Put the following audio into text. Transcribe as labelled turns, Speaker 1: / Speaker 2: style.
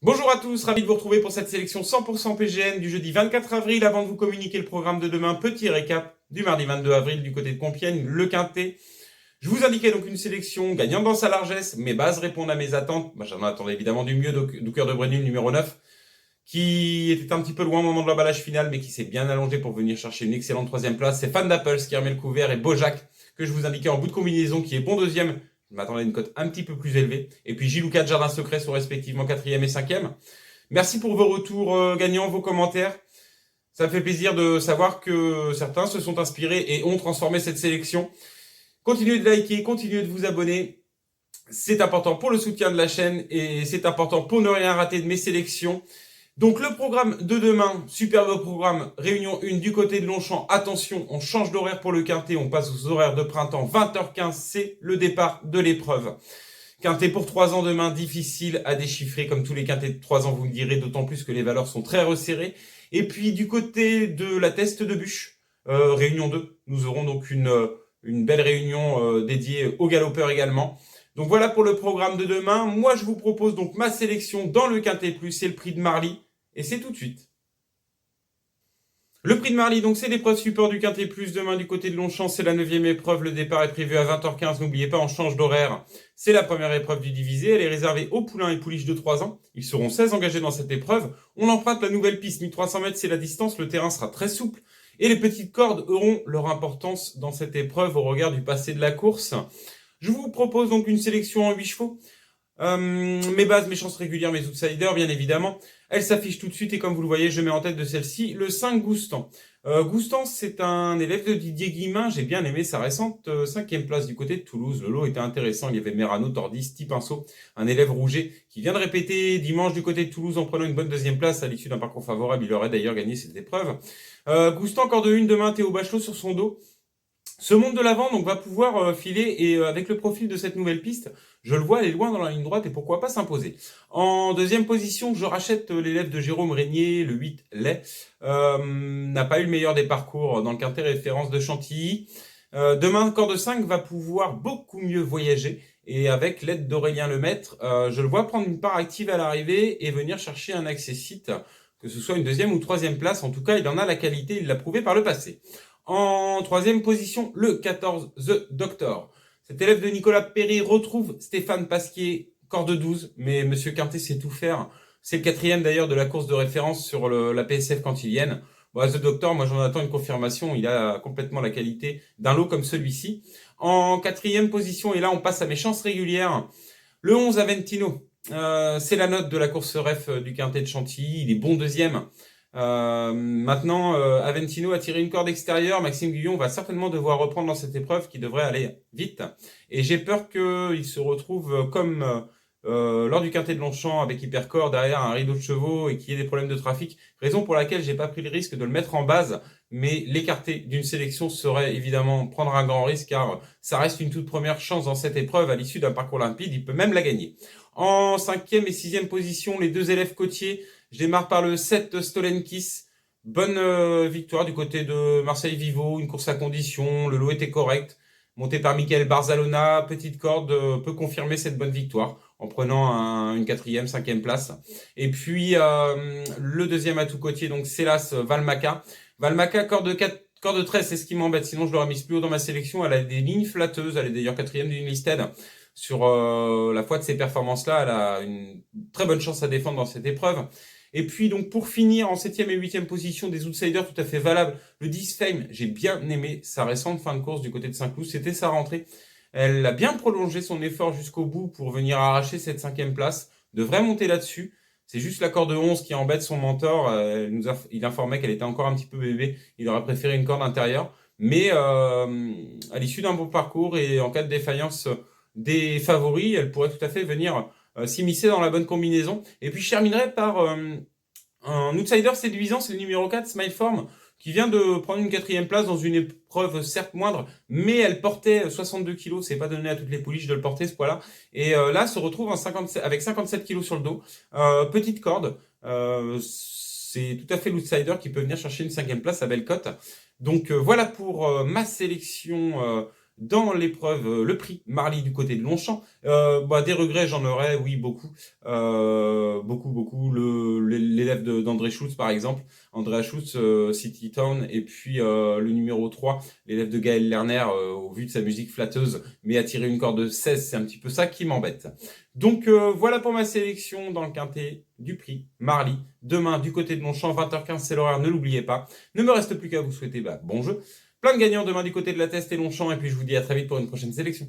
Speaker 1: Bonjour à tous, ravi de vous retrouver pour cette sélection 100% PGN du jeudi 24 avril. Avant de vous communiquer le programme de demain, petit récap du mardi 22 avril du côté de Compiègne, le Quintet. Je vous indiquais donc une sélection gagnante dans sa largesse. Mes bases répondent à mes attentes. J'en attendais évidemment du mieux du cœur de Brennus, numéro 9, qui était un petit peu loin au moment de l'emballage final, mais qui s'est bien allongé pour venir chercher une excellente troisième place. C'est Fan d'Apples qui remet le couvert et Bojack, que je vous indiquais en bout de combinaison, qui est bon deuxième. Je m'attendais à une cote un petit peu plus élevée. Et puis Gilouka de Jardin Secret sont respectivement quatrième et cinquième. Merci pour vos retours gagnants, vos commentaires. Ça me fait plaisir de savoir que certains se sont inspirés et ont transformé cette sélection. Continuez de liker, continuez de vous abonner. C'est important pour le soutien de la chaîne et c'est important pour ne rien rater de mes sélections. Donc le programme de demain, superbe programme, réunion 1 du côté de Longchamp. Attention, on change d'horaire pour le Quintet, on passe aux horaires de printemps. 20h15, c'est le départ de l'épreuve. Quintet pour 3 ans demain, difficile à déchiffrer comme tous les quintets de 3 ans, vous me direz, d'autant plus que les valeurs sont très resserrées. Et puis du côté de la teste de bûche, réunion 2, nous aurons donc une belle réunion dédiée aux galopeurs également. Donc voilà pour le programme de demain. Moi je vous propose donc ma sélection dans le Quintet Plus, c'est le prix de Marly, et c'est tout de suite. Le prix de Marly, donc c'est l'épreuve support du Quintet Plus demain du côté de Longchamp, c'est la 9e épreuve, le départ est prévu à 20h15, n'oubliez pas, on change d'horaire. C'est la première épreuve du divisé, elle est réservée aux poulains et pouliches de 3 ans, ils seront 16 engagés dans cette épreuve. On emprunte la nouvelle piste, 1300 mètres c'est la distance, le terrain sera très souple, et les petites cordes auront leur importance dans cette épreuve au regard du passé de la course. Je vous propose donc une sélection en 8 chevaux. Mes bases, mes chances régulières, mes outsiders, bien évidemment. Elles s'affichent tout de suite et comme vous le voyez, je mets en tête de celle-ci le 5 Goustan. Goustan, c'est un élève de Didier Guillemin. J'ai bien aimé sa récente 5e place du côté de Toulouse. Le lot était intéressant. Il y avait Merano, Tordis, Tipinceau, un élève rouget qui vient de répéter dimanche du côté de Toulouse en prenant une bonne 2e place à l'issue d'un parcours favorable. Il aurait d'ailleurs gagné cette épreuve. Goustan, encore de une demain, Théo Bachelot sur son dos. Ce monde de l'avant donc va pouvoir filer et avec le profil de cette nouvelle piste, je le vois aller loin dans la ligne droite et pourquoi pas s'imposer. En deuxième position, je rachète l'élève de Jérôme Régnier, le 8 Lait. N'a pas eu le meilleur des parcours dans le Quintet référence de Chantilly. Demain, corps de 5 va pouvoir beaucoup mieux voyager et avec l'aide d'Aurélien Lemaître, je le vois prendre une part active à l'arrivée et venir chercher un accessite, que ce soit une 2e ou 3e place. En tout cas, il en a la qualité, il l'a prouvé par le passé. En 3e position, le 14, The Doctor. Cet élève de Nicolas Perry retrouve Stéphane Pasquier, corps de 12, mais Monsieur Quintet sait tout faire. C'est le 4e d'ailleurs de la course de référence sur la PSF cantilienne. Bon, The Doctor, moi j'en attends une confirmation, il a complètement la qualité d'un lot comme celui-ci. En 4e position, et là on passe à mes chances régulières, le 11 Aventino. C'est la note de la course ref du Quintet de Chantilly, il est bon 2e. Maintenant, Aventino a tiré une corde extérieure. Maxime Guyon va certainement devoir reprendre dans cette épreuve qui devrait aller vite. Et j'ai peur qu'il se retrouve comme lors du Quintet de Longchamp avec Hypercore derrière un rideau de chevaux et qu'il y ait des problèmes de trafic. Raison pour laquelle j'ai pas pris le risque de le mettre en base. Mais l'écarter d'une sélection serait évidemment prendre un grand risque car ça reste une toute première chance dans cette épreuve à l'issue d'un parcours limpide. Il peut même la gagner. En 5e et 6e position, les deux élèves côtiers. Je démarre par le 7 Stolenkis. Bonne victoire du côté de Marseille Vivo, une course à condition, le lot était correct. Monté par Michael Barzalona, petite corde peut confirmer cette bonne victoire en prenant une 4e, 5e place. Et puis le deuxième atout côtier, donc Célas Valmaca. Valmaca, corde 4, corde 13, c'est ce qui m'embête, sinon je l'aurais mise plus haut dans ma sélection. Elle a des lignes flatteuses, elle est d'ailleurs 4e d'une listed. Sur la foi de ces performances-là, elle a une très bonne chance à défendre dans cette épreuve. Et puis donc pour finir en 7e et 8e position, des outsiders tout à fait valables, le 10 Fame, j'ai bien aimé sa récente fin de course du côté de Saint-Cloud, c'était sa rentrée. Elle a bien prolongé son effort jusqu'au bout pour venir arracher cette 5e place, devrait monter là-dessus. C'est juste la corde 11 qui embête son mentor, il informait qu'elle était encore un petit peu bébé, il aurait préféré une corde intérieure. Mais à l'issue d'un bon parcours et en cas de défaillance des favoris, elle pourrait tout à fait venir s'immiscer dans la bonne combinaison. Et puis je terminerai par un outsider séduisant, c'est le numéro 4, Smileform, qui vient de prendre une 4e place dans une épreuve certes moindre, mais elle portait 62 kilos, c'est pas donné à toutes les pouliches de le porter ce poids-là, et là se retrouve avec 57 kilos sur le dos, petite corde, c'est tout à fait l'outsider qui peut venir chercher une 5e place à belle cote. Donc voilà pour ma sélection dans l'épreuve, le prix Marly du côté de Longchamp. Des regrets, j'en aurais, oui, beaucoup, l'élève d'André Schultz par exemple. Andrea Schultz, City Town, et puis le numéro 3, l'élève de Gaël Lerner, au vu de sa musique flatteuse, mais à tirer une corde de 16, c'est un petit peu ça qui m'embête. Donc voilà pour ma sélection dans le quintet du prix Marly. Demain, du côté de Longchamp, 20h15, c'est l'horaire, ne l'oubliez pas. Ne me reste plus qu'à vous souhaiter bon jeu. Plein de gagnants demain du côté de la Teste et Longchamp, et puis je vous dis à très vite pour une prochaine sélection.